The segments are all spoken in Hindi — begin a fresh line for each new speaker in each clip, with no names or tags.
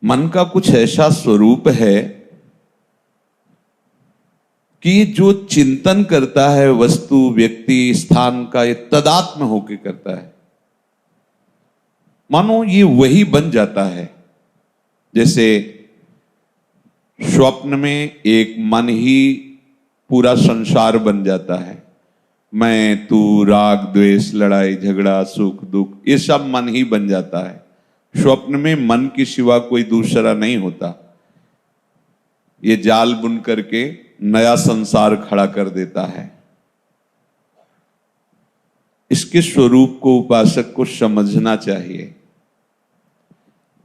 मन का कुछ ऐसा स्वरूप है कि जो चिंतन करता है वस्तु व्यक्ति स्थान का, ये तदात्म होके करता है। मानो ये वही बन जाता है। जैसे स्वप्न में एक मन ही पूरा संसार बन जाता है। मैं, तू, राग द्वेष, लड़ाई झगड़ा, सुख दुख, ये सब मन ही बन जाता है। स्वप्न में मन के सिवा कोई दूसरा नहीं होता। ये जाल बुन करके नया संसार खड़ा कर देता है। इसके स्वरूप को उपासक को समझना चाहिए।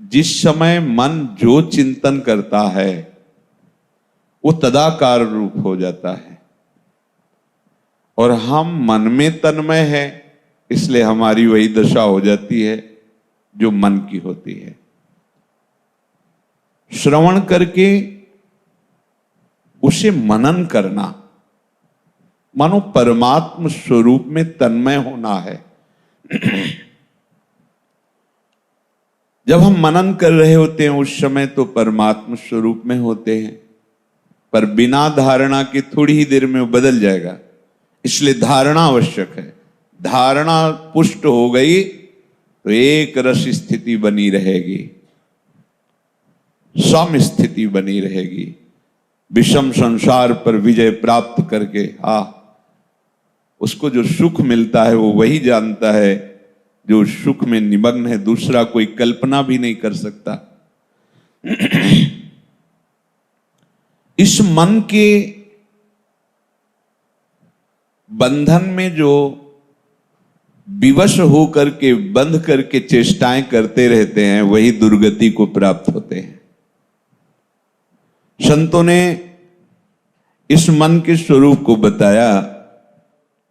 जिस समय मन जो चिंतन करता है वो तदाकार रूप हो जाता है, और हम मन में तन्मय है, इसलिए हमारी वही दशा हो जाती है जो मन की होती है। श्रवण करके उसे मनन करना, मानो परमात्म स्वरूप में तन्मय होना है। जब हम मनन कर रहे होते हैं उस समय तो परमात्म स्वरूप में होते हैं, पर बिना धारणा के थोड़ी ही देर में वो बदल जाएगा। इसलिए धारणा आवश्यक है। धारणा पुष्ट हो गई तो एक रस स्थिति बनी रहेगी, सम स्थिति बनी रहेगी। विषम संसार पर विजय प्राप्त करके उसको जो सुख मिलता है वो वही जानता है जो सुख में निमग्न है। दूसरा कोई कल्पना भी नहीं कर सकता। इस मन के बंधन में जो विवश होकर के बंध करके चेष्टाएं करते रहते हैं वही दुर्गति को प्राप्त होते हैं। संतों ने इस मन के स्वरूप को बताया।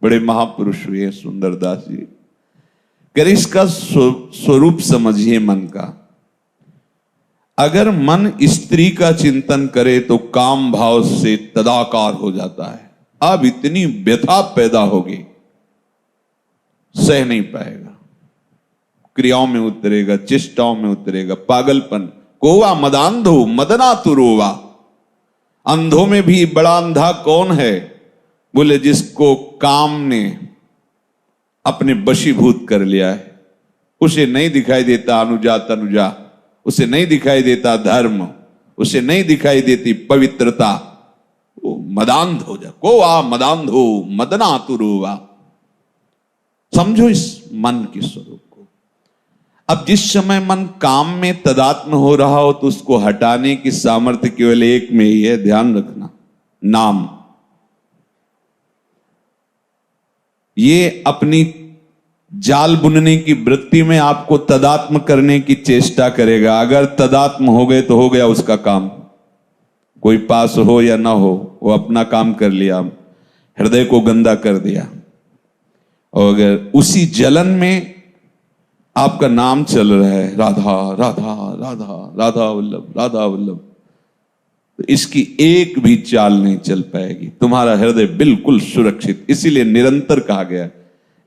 बड़े महापुरुष हुए सुंदरदास जी। कर इसका स्वरूप समझिए मन का। अगर मन स्त्री का चिंतन करे तो काम भाव से तदाकार हो जाता है। अब इतनी व्यथा पैदा होगी, सह नहीं पाएगा, क्रियाओं में उतरेगा, चेष्टाओं में उतरेगा, पागलपन। कोवा मदांधो मदना तुरोवा। अंधों में भी बड़ा अंधा कौन है? बोले जिसको काम ने अपने वशीभूत कर लिया है। उसे नहीं दिखाई देता अनुजा तनुजा, उसे नहीं दिखाई देता धर्म, उसे नहीं दिखाई देती पवित्रता। वो मदांध हो जा। को आ मदांधो मदना तुरुवा। समझो इस मन के स्वरूप को। अब जिस समय मन काम में तदात्म हो रहा हो तो उसको हटाने की सामर्थ्य केवल एक में ही है, ध्यान रखना, नाम। ये अपनी जाल बुनने की वृत्ति में आपको तदात्म करने की चेष्टा करेगा। अगर तदात्म हो गए तो हो गया उसका काम। कोई पास हो या ना हो, वो अपना काम कर लिया, हृदय को गंदा कर दिया। और अगर उसी जलन में आपका नाम चल रहा है, राधा राधा राधा राधा वल्लभ राधा वल्लभ, तो इसकी एक भी चाल नहीं चल पाएगी। तुम्हारा हृदय बिल्कुल सुरक्षित। इसीलिए निरंतर कहा गया,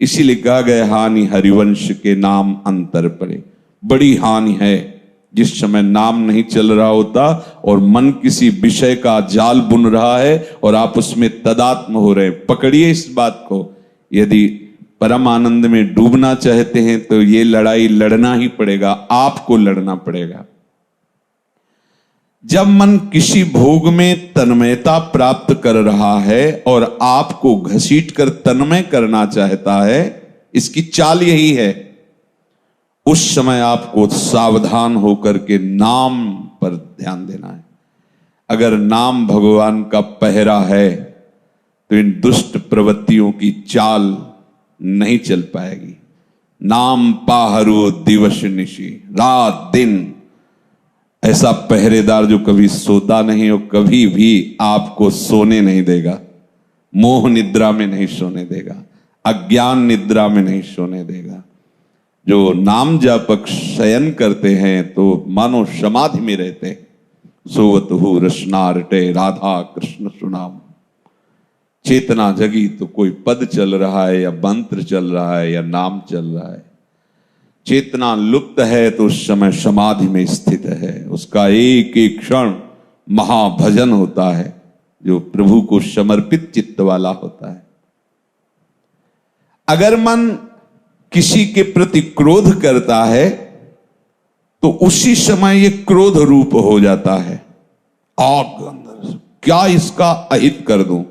इसीलिए कहा गया हानि हरिवंश के नाम अंतर पड़े। बड़ी हानि है जिस समय नाम नहीं चल रहा होता और मन किसी विषय का जाल बुन रहा है और आप उसमें तदात्म हो रहे। पकड़िए इस बात को। यदि परम आनंद में डूबना चाहते हैं तो ये लड़ाई लड़ना ही पड़ेगा, आपको लड़ना पड़ेगा। जब मन किसी भोग में तन्मयता प्राप्त कर रहा है और आपको घसीट कर तन्मय करना चाहता है, इसकी चाल यही है। उस समय आपको सावधान होकर के नाम पर ध्यान देना है। अगर नाम भगवान का पहरा है तो इन दुष्ट प्रवृत्तियों की चाल नहीं चल पाएगी। नाम पाहरो दिवस निशी, रात दिन ऐसा पहरेदार जो कभी सोता नहीं और कभी भी आपको सोने नहीं देगा। मोह निद्रा में नहीं सोने देगा, अज्ञान निद्रा में नहीं सोने देगा। जो नाम जापक शयन करते हैं तो मानो समाधि में रहते हैं। सोवत हु रसनारटे राधा कृष्ण सुनाम। चेतना जगी तो कोई पद चल रहा है या मंत्र चल रहा है या नाम चल रहा है। चेतना लुप्त है तो उस समय समाधि में स्थित है। उसका एक एक क्षण महाभजन होता है, जो प्रभु को समर्पित चित्त वाला होता है। अगर मन किसी के प्रति क्रोध करता है तो उसी समय ये क्रोध रूप हो जाता है। आग अंदर से, क्या इसका अहित कर दूं।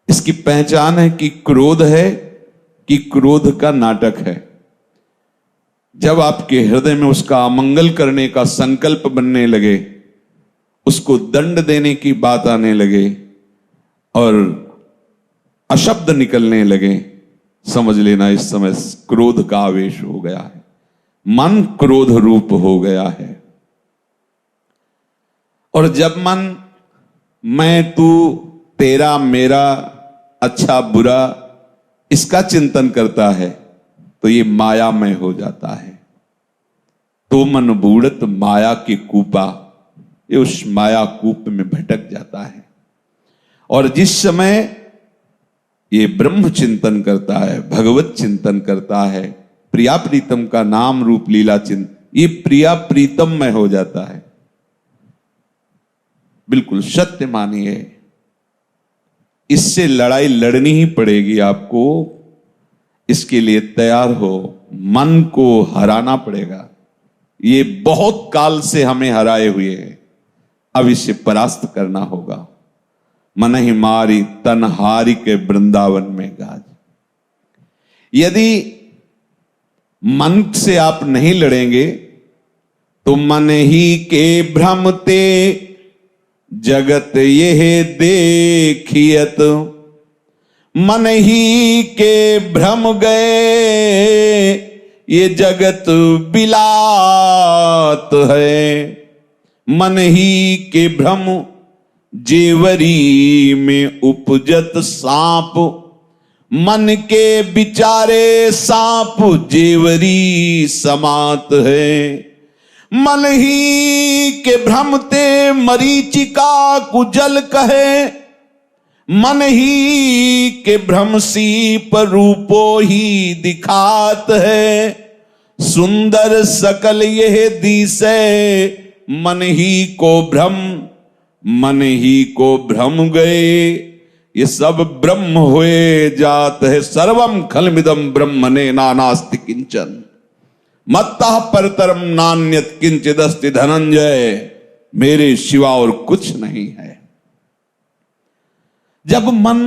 इसकी पहचान है कि क्रोध है कि क्रोध का नाटक है। जब आपके हृदय में उसका अमंगल करने का संकल्प बनने लगे, उसको दंड देने की बात आने लगे और अशब्द निकलने लगे, समझ लेना इस समय क्रोध का आवेश हो गया है। मन क्रोध रूप हो गया है। और जब मन मैं तू तेरा मेरा अच्छा बुरा इसका चिंतन करता है तो ये मायामय हो जाता है। तो मन बूढ़त माया की कूपा, ये उस माया कूप में भटक जाता है। और जिस समय ये ब्रह्म चिंतन करता है, भगवत चिंतन करता है, प्रिया प्रीतम का नाम रूप लीला चिंतन, ये प्रिया प्रीतम में हो जाता है। बिल्कुल सत्य मानिए, इससे लड़ाई लड़नी ही पड़ेगी आपको। इसके लिए तैयार हो, मन को हराना पड़ेगा। ये बहुत काल से हमें हराए हुए है, अब इसे परास्त करना होगा। मन ही मारी तन हारी के वृंदावन में गाज। यदि मन से आप नहीं लड़ेंगे तो मन ही के भ्रमते जगत यह देखियत। मन ही के भ्रम गए ये जगत बिलात है। मन ही के भ्रम जेवरी में उपजत सांप। मन के विचारे सांप जेवरी समात है। मन ही के भ्रमते मरीचिका कुजल कहे। मन ही के भ्रम सीप रूपो ही दिखात है। सुंदर सकल यह दिसे मन ही को भ्रम। मन ही को भ्रम गए ये सब ब्रह्म हुए जात है। सर्वम खलमिदम ब्रह्मणे नानास्ति किंचन मत्तः परतरम नान्यत किंचिदस्ति धनंजय। मेरे सिवा और कुछ नहीं है। जब मन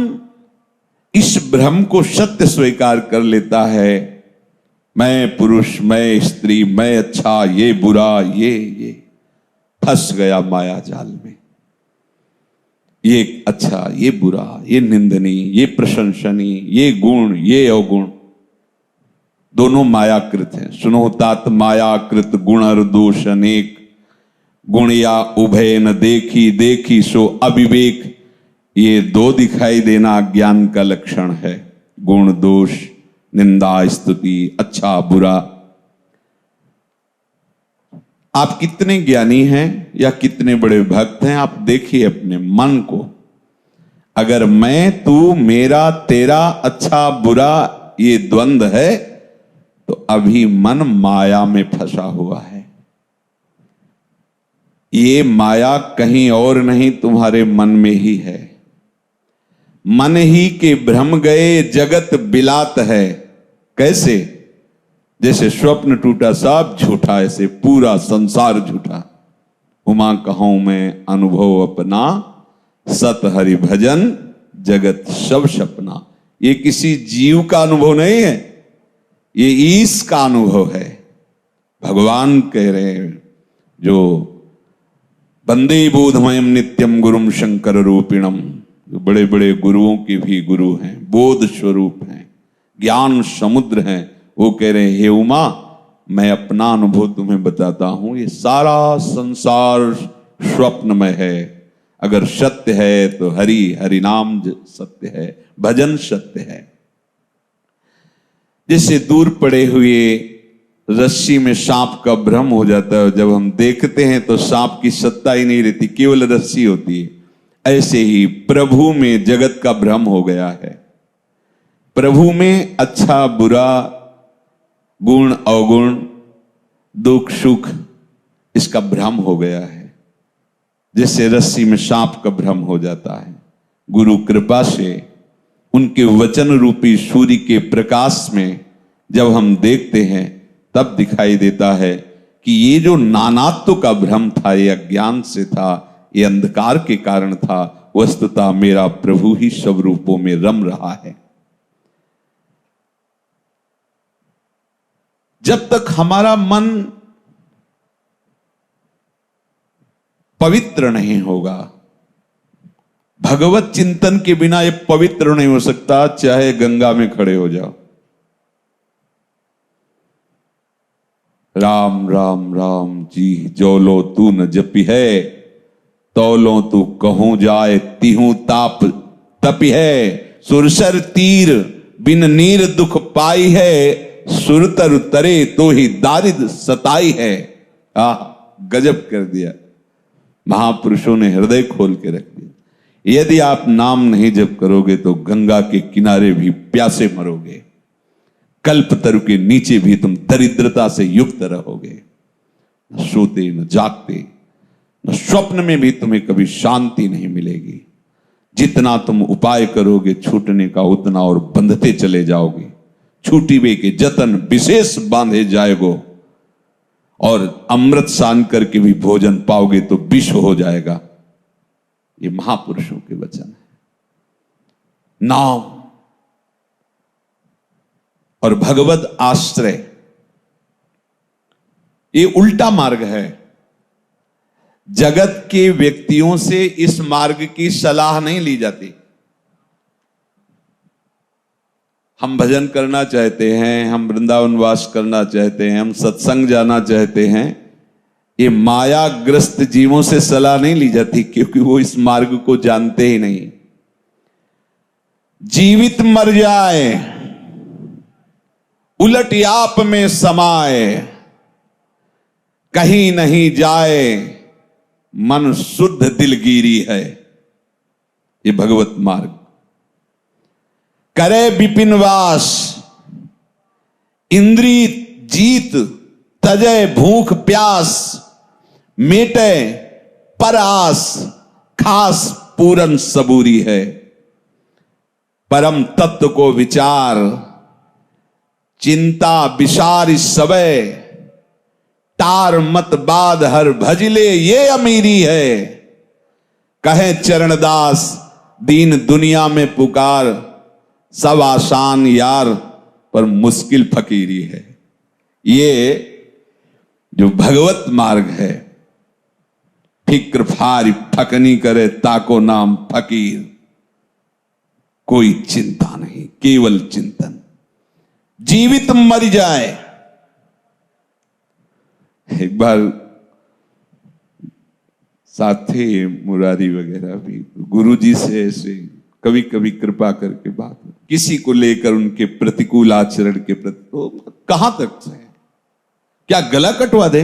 इस भ्रम को सत्य स्वीकार कर लेता है, मैं पुरुष, मैं स्त्री, मैं अच्छा, ये बुरा, ये फंस गया माया जाल में। ये अच्छा, ये बुरा, ये निंदनीय, ये प्रशंसनीय, ये गुण, ये अवगुण, दोनों मायाकृत हैं। सुनो तात मायाकृत गुण और दोष अनेक। गुण या उभय न देखी, देखी सो अविवेक। ये दो दिखाई देना ज्ञान का लक्षण है। गुण दोष, निंदा स्तुति, अच्छा बुरा। आप कितने ज्ञानी हैं या कितने बड़े भक्त हैं, आप देखिए अपने मन को। अगर मैं तू मेरा तेरा अच्छा बुरा ये द्वंद्व है तो अभी मन माया में फंसा हुआ है। ये माया कहीं और नहीं, तुम्हारे मन में ही है। मन ही के भ्रम गए जगत बिलात है। कैसे? जैसे स्वप्न टूटा सब झूठा, ऐसे पूरा संसार झूठा। उमा कहूं मैं अनुभव अपना, सत हरि भजन जगत सब सपना। ये किसी जीव का अनुभव नहीं है, ये ईश का अनुभव है। भगवान कह रहे हैं, जो वंदे बोधमयम नित्यम गुरुम शंकर रूपिणम, जो बड़े बड़े गुरुओं के भी गुरु हैं, बोध स्वरूप हैं, ज्ञान समुद्र हैं, वो कह रहे हैं, हे उमा मैं अपना अनुभव तुम्हें बताता हूं। ये सारा संसार स्वप्नमय है। अगर सत्य है तो हरि, हरि नाम सत्य है, भजन सत्य है। जैसे दूर पड़े हुए रस्सी में सांप का भ्रम हो जाता है, जब हम देखते हैं तो सांप की सत्ता ही नहीं रहती, केवल रस्सी होती है। ऐसे ही प्रभु में जगत का भ्रम हो गया है। प्रभु में अच्छा बुरा, गुण अवगुण, दुख सुख, इसका भ्रम हो गया है। जैसे रस्सी में सांप का भ्रम हो जाता है। गुरु कृपा से उनके वचन रूपी सूर्य के प्रकाश में जब हम देखते हैं तब दिखाई देता है कि ये जो नानात्व का भ्रम था, ये अज्ञान से था, ये अंधकार के कारण था। वस्तुतः मेरा प्रभु ही सब रूपों में रम रहा है। जब तक हमारा मन पवित्र नहीं होगा, भगवत चिंतन के बिना ये पवित्र नहीं हो सकता, चाहे गंगा में खड़े हो जाओ। राम राम राम जी जो लो तू न जपी है, तौलो तू कहूं जाए तिहू ताप तपी है। सुरसर तीर बिन नीर दुख पाई है, सुरतर तरे तो ही दारिद सताई है। गजब कर दिया, महापुरुषों ने हृदय खोल के रख दिया। यदि आप नाम नहीं जप करोगे तो गंगा के किनारे भी प्यासे मरोगे, कल्पतरु के नीचे भी तुम दरिद्रता से युक्त रहोगे। न सोते न जागते, न स्वप्न में भी तुम्हें कभी शांति नहीं मिलेगी। जितना तुम उपाय करोगे छूटने का, उतना और बंधते चले जाओगे। छूटिवे के जतन विशेष बांधे जाएगो, और अमृत सान करके भी भोजन पाओगे तो विष हो जाएगा। ये महापुरुषों के वचन है। नाम और भगवत आश्रय ये उल्टा मार्ग है। जगत के व्यक्तियों से इस मार्ग की सलाह नहीं ली जाती। हम भजन करना चाहते हैं, हम वृंदावन वास करना चाहते हैं, हम सत्संग जाना चाहते हैं, ये मायाग्रस्त जीवों से सलाह नहीं ली जाती, क्योंकि वो इस मार्ग को जानते ही नहीं। जीवित मर जाए, उलट आप में समाए, कहीं नहीं जाए, मन शुद्ध दिलगीरी है। ये भगवत मार्ग। करे विपिन वास, इंद्री जीत, तजय भूख प्यास, मेटे पर आस, खास पूरन सबूरी है। परम तत्व को विचार, चिंता विसार सबे, तार मत बाद हर भजले ये अमीरी है। कहे चरणदास दीन दुनिया में पुकार, सब आसान यार पर मुश्किल फकीरी है। ये जो भगवत मार्ग है, फिक्र फारी फकनी करे ताको नाम फकीर। कोई चिंता नहीं, केवल चिंतन। जीवित मर जाए। एक बार साथी मुरारी वगैरह भी गुरुजी से ऐसे कभी कभी कृपा करके बात, किसी को लेकर उनके प्रतिकूल आचरण के प्रति, तो कहां तक है, क्या गला कटवा दे?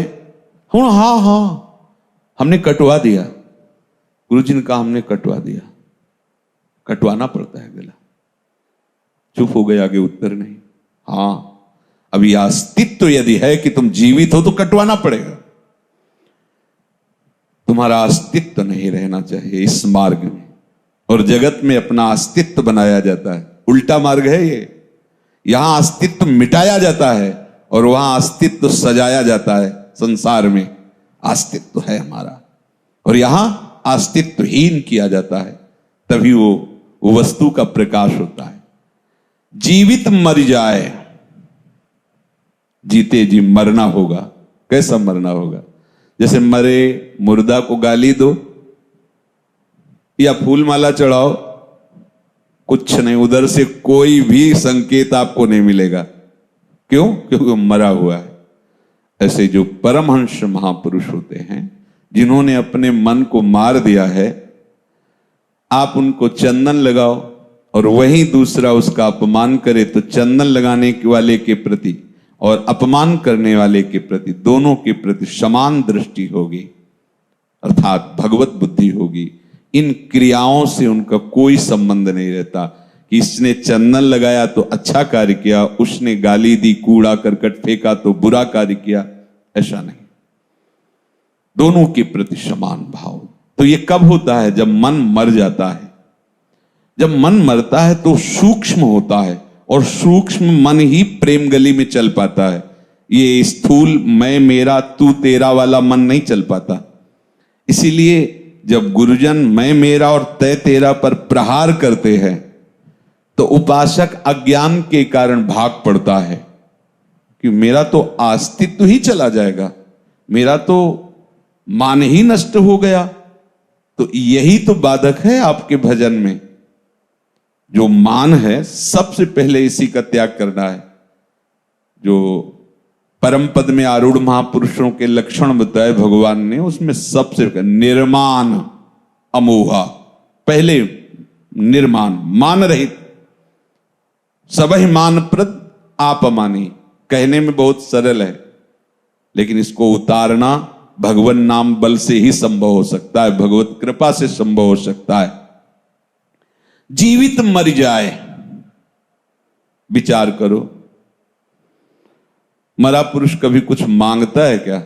हाँ हाँ हमने कटवा दिया। गुरुजी ने कहा हमने कटवा दिया। कटवाना पड़ता है गला। चुप हो गए, आगे उत्तर नहीं। हाँ, अभी अस्तित्व यदि है कि तुम जीवित हो तो कटवाना पड़ेगा। तुम्हारा अस्तित्व नहीं रहना चाहिए इस मार्ग में। और जगत में अपना अस्तित्व बनाया जाता है। उल्टा मार्ग है ये। यहां अस्तित्व मिटाया जाता है और वहां अस्तित्व सजाया जाता है। संसार में अस्तित्व है हमारा और यहां अस्तित्वहीन किया जाता है, तभी वो वस्तु का प्रकाश होता है। जीवित मर जाए, जीते जी मरना होगा। कैसा मरना होगा? जैसे मरे मुर्दा को गाली दो या फूल माला चढ़ाओ, कुछ नहीं, उधर से कोई भी संकेत आपको नहीं मिलेगा। क्यों? क्योंकि वो मरा हुआ है। ऐसे जो परमहंस महापुरुष होते हैं, जिन्होंने अपने मन को मार दिया है, आप उनको चंदन लगाओ और वही दूसरा उसका अपमान करे तो चंदन लगाने वाले के प्रति और अपमान करने वाले के प्रति, दोनों के प्रति समान दृष्टि होगी, अर्थात भगवत बुद्धि होगी। इन क्रियाओं से उनका कोई संबंध नहीं रहता कि इसने चंदन लगाया तो अच्छा कार्य किया, उसने गाली दी, कूड़ा करकट फेंका तो बुरा कार्य किया, ऐसा नहीं। दोनों के प्रति समान भाव। तो ये कब होता है? जब मन मर जाता है। जब मन मरता है तो सूक्ष्म होता है, और सूक्ष्म मन ही प्रेम गली में चल पाता है। ये स्थूल मैं मेरा तू तेरा वाला मन नहीं चल पाता। इसीलिए जब गुरुजन मैं मेरा और तय तेरा पर प्रहार करते हैं तो उपासक अज्ञान के कारण भाग पड़ता है कि मेरा तो अस्तित्व ही चला जाएगा, मेरा तो मान ही नष्ट हो गया। तो यही तो बाधक है आपके भजन में। जो मान है सबसे पहले इसी का त्याग करना है। जो परम पद में आरूढ़ महापुरुषों के लक्षण बताए भगवान ने, उसमें सबसे निर्माण अमोहा, पहले निर्माण, मान रहित, सबहि मान प्रद आप मानी। कहने में बहुत सरल है, लेकिन इसको उतारना भगवान नाम बल से ही संभव हो सकता है, भगवत कृपा से संभव हो सकता है। जीवित मर जाए, विचार करो, मरा पुरुष कभी कुछ मांगता है क्या?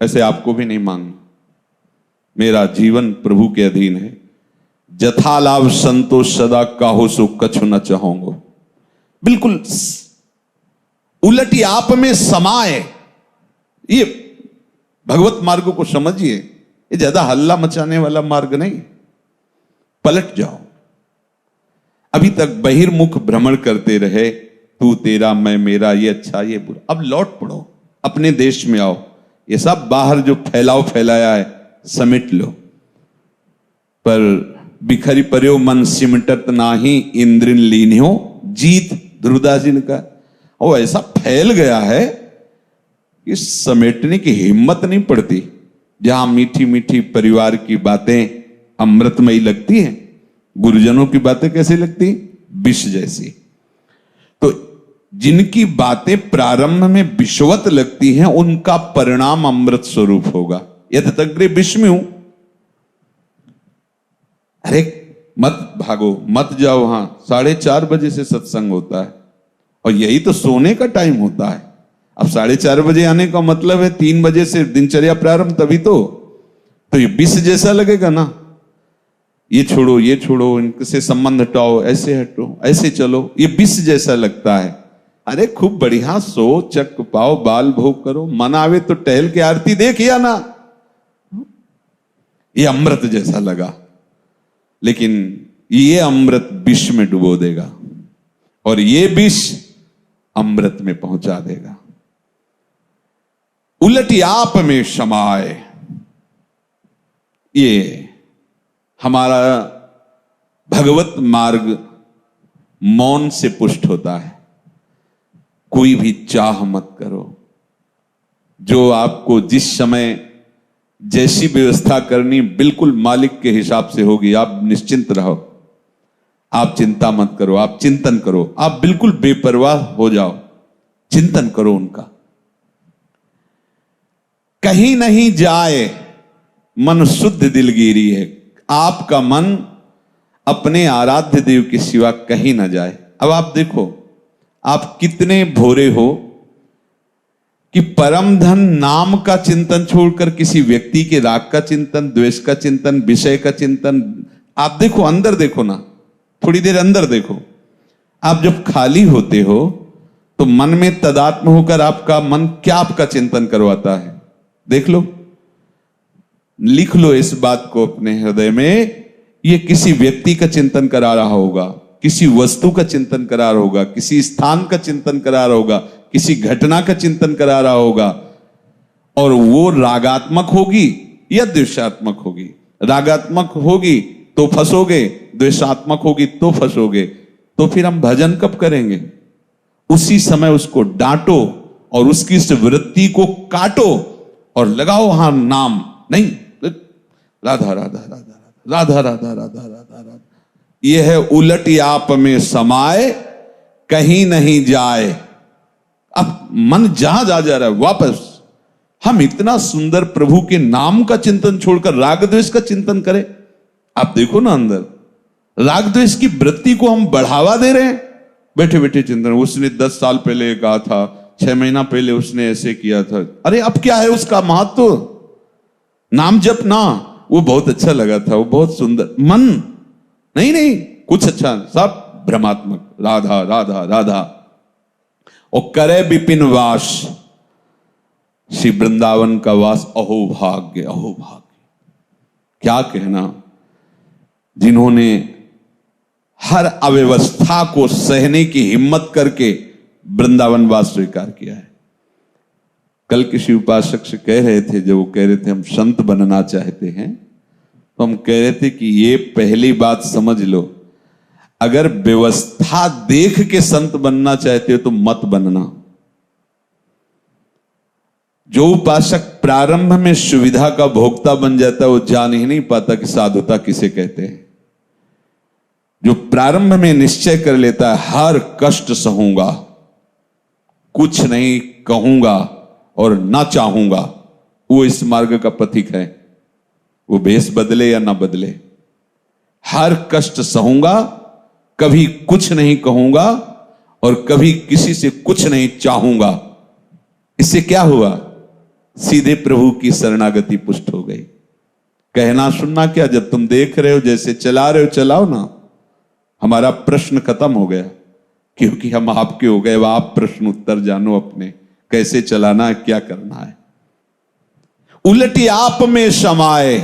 ऐसे आपको भी नहीं मांगना। मेरा जीवन प्रभु के अधीन है, जथा लाभ संतोष सदा काहो सो कछु न चाहोगे। बिल्कुल उलटी आप में समाये, ये भगवत मार्ग को समझिए। ये ज्यादा हल्ला मचाने वाला मार्ग नहीं। पलट जाओ। अभी तक बहिर्मुख भ्रमण करते रहे, तू तेरा मैं मेरा, ये अच्छा ये बुरा। अब लौट पड़ो, अपने देश में आओ। ये सब बाहर जो फैलाया है समेट लो। पर बिखरी पर्यो मन सिमटत नाही, इंद्रिन लीन्यो जीत, ध्रुवदास जी ने कहा। और ऐसा फैल गया है कि समेटने की हिम्मत नहीं पड़ती। जहां मीठी मीठी परिवार की बातें अमृतमयी लगती हैं, गुरुजनों की बातें कैसी लगती? विष जैसी। तो जिनकी बातें प्रारंभ में विषवत लगती हैं, उनका परिणाम अमृत स्वरूप होगा। यतग्रे विष में हूं, अरे मत भागो, मत जाओ। वहां 4:30 बजे से सत्संग होता है, और यही तो सोने का टाइम होता है। अब 4:30 बजे आने का मतलब है 3 बजे से दिनचर्या प्रारंभ, तभी तो ये विष जैसा लगेगा ना। ये छोड़ो, ये छोड़ो, इनसे संबंध हटाओ, ऐसे हटो, ऐसे चलो, ये विष जैसा लगता है। अरे खूब बढ़िया सो, चक पाओ, बाल भोग करो, मन आवे तो टहल के आरती देखिया ना। ये अमृत जैसा लगा, लेकिन ये अमृत विष में डुबो देगा, और ये विष अमृत में पहुंचा देगा। उलटी आप में समाये, ये हमारा भगवत मार्ग मौन से पुष्ट होता है। कोई भी चाह मत करो। जो आपको जिस समय जैसी व्यवस्था करनी, बिल्कुल मालिक के हिसाब से होगी। आप निश्चिंत रहो, आप चिंता मत करो, आप चिंतन करो, आप बिल्कुल बेपरवाह हो जाओ, चिंतन करो उनका। कहीं नहीं जाए मन शुद्ध दिलगिरी है। आपका मन अपने आराध्य देव के सिवा कहीं ना जाए। अब आप देखो, आप कितने भोरे हो कि परम धन नाम का चिंतन छोड़कर किसी व्यक्ति के राग का चिंतन, द्वेष का चिंतन, विषय का चिंतन। आप देखो, अंदर देखो ना, थोड़ी देर अंदर देखो। आप जब खाली होते हो तो मन में तदात्म होकर आपका मन क्या आपका चिंतन करवाता है? देख लो, लिख लो इस बात को अपने हृदय में। ये किसी व्यक्ति का चिंतन करा रहा होगा, किसी वस्तु का चिंतन करा रहा होगा, किसी स्थान का चिंतन करा रहा होगा, किसी घटना का चिंतन करा रहा होगा, और वो रागात्मक होगी या द्वेषात्मक होगी। रागात्मक होगी तो फंसोगे, द्वेषात्मक होगी तो फंसोगे। तो फिर हम भजन कब करेंगे? उसी समय उसको डांटो और उसकी इस वृत्ति को काटो और लगाओ हां नाम। नहीं, राधा राधा राधा राधा राधा राधा राधा राधा। यह है उलट आप में समाये, कहीं नहीं जाए। अब मन जहां जा रहा है वापस। हम इतना सुंदर प्रभु के नाम का चिंतन छोड़कर राग द्वेष का चिंतन करें। आप देखो ना अंदर, राग द्वेष की वृत्ति को हम बढ़ावा दे रहे हैं। बैठे बैठे चिंतन, उसने 10 साल पहले कहा था, 6 महीना पहले उसने ऐसे किया था, अरे अब क्या है उसका महत्व? नाम जप ना, वो बहुत अच्छा लगा था, वो बहुत सुंदर, मन नहीं नहीं कुछ अच्छा, सब भ्रमात्मक, राधा राधा राधा। और करे विपिन वास, श्री वृंदावन का वास, अहो भाग्य अहो भाग्य। क्या कहना, जिन्होंने हर अव्यवस्था को सहने की हिम्मत करके वृंदावन वास स्वीकार किया है। कल किसी उपासक से कह रहे थे, जब वो कह रहे थे हम संत बनना चाहते हैं, तो हम कह रहे थे कि ये पहली बात समझ लो, अगर व्यवस्था देख के संत बनना चाहते हो तो मत बनना। जो उपासक प्रारंभ में सुविधा का भोक्ता बन जाता है, वो जान ही नहीं पाता कि साधुता किसे कहते हैं। जो प्रारंभ में निश्चय कर लेता है हर कष्ट सहूंगा, कुछ नहीं कहूंगा और ना चाहूंगा, वो इस मार्ग का पथिक है। वो भेष बदले या ना बदले, हर कष्ट सहूंगा, कभी कुछ नहीं कहूंगा और कभी किसी से कुछ नहीं चाहूंगा। इससे क्या हुआ? सीधे प्रभु की शरणागति पुष्ट हो गई। कहना सुनना क्या, जब तुम देख रहे हो जैसे चला रहे हो चलाओ ना। हमारा प्रश्न खत्म हो गया, क्योंकि हम आपके हो गए। अब आप प्रश्न उत्तर जानो अपने, कैसे चलाना है, क्या करना है। उलटी आप में समाए,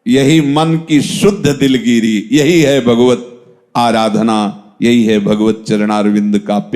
यही मन की शुद्ध दिलगिरी, यही है भगवत आराधना, यही है भगवत चरणारविंद का प्यार।